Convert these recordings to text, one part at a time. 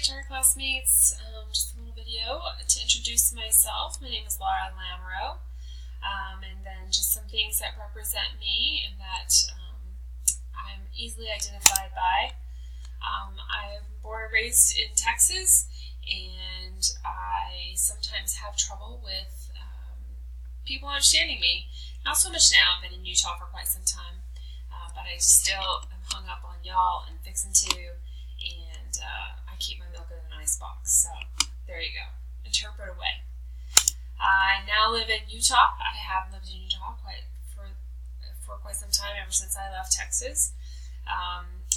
to our classmates. Just a little video to introduce myself. My name is Laura Lamoureux, and then just some things that represent me and that I'm easily identified by. I'm born and raised in Texas, and I sometimes have trouble with people understanding me. Not so much now. I've been in Utah for quite some time, but I still am hung up on y'all and fixing to, and I keep my milk in an ice box. So there you go. Interpret away. I now live in Utah. I have lived in Utah for quite some time, ever since I left Texas.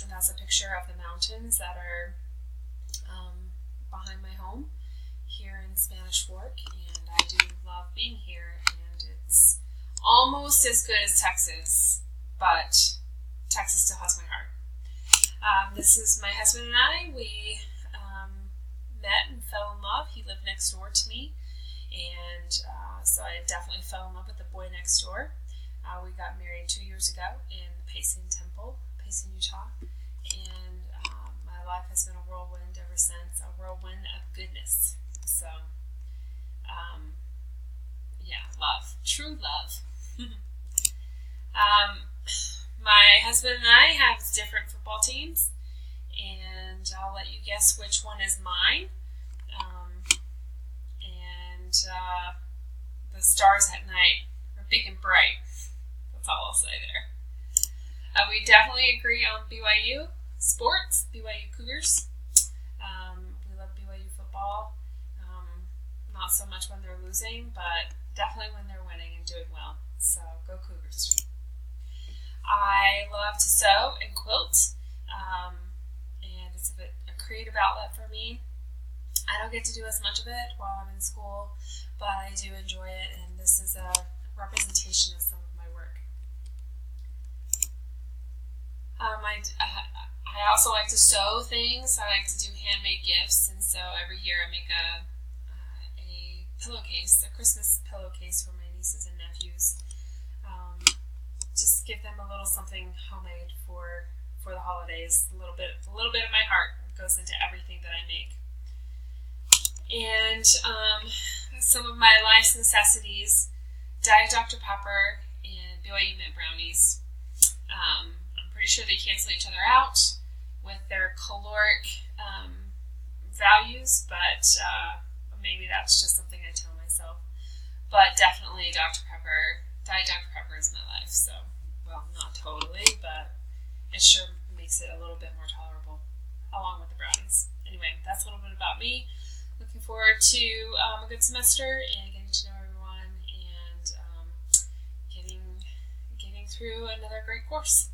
And that's a picture of the mountains that are behind my home here in Spanish Fork, and I do love being here, and it's almost as good as Texas, but Texas still has my heart. This is my husband and I. We met and fell in love. He lived next door to me, and so I definitely fell in love with the boy next door. We got married 2 years ago in the Payson Temple, Payson, Utah, and my life has been a whirlwind ever since, a whirlwind of goodness. So, yeah, love, true love. My husband and I have different football teams, and I'll let you guess which one is mine. The stars at night are big and bright. That's all I'll say there. We definitely agree on BYU sports, BYU Cougars. We love BYU football. Not so much when they're losing, but definitely when they're winning and doing well. So go Cougars. I love to sew and quilt, and it's a creative outlet for me. I don't get to do as much of it while I'm in school, but I do enjoy it, and this is a representation of some of my work. I also like to sew things. I like to do handmade gifts, and so every year I make a pillowcase, a Christmas pillowcase for my nieces and nephews. Just give them a little something homemade for the holidays. A little bit of my heart goes into everything that I make. And some of my life's necessities: Diet Dr. Pepper and BYU Mint Brownies. I'm pretty sure they cancel each other out with their caloric values, but maybe that's just something I tell myself. But definitely Diet Dr. Pepper is my life. So, well, not totally, but it sure makes it a little bit more tolerable, along with the brownies. Anyway, that's a little bit about me. Looking forward to a good semester and getting to know everyone and getting through another great course.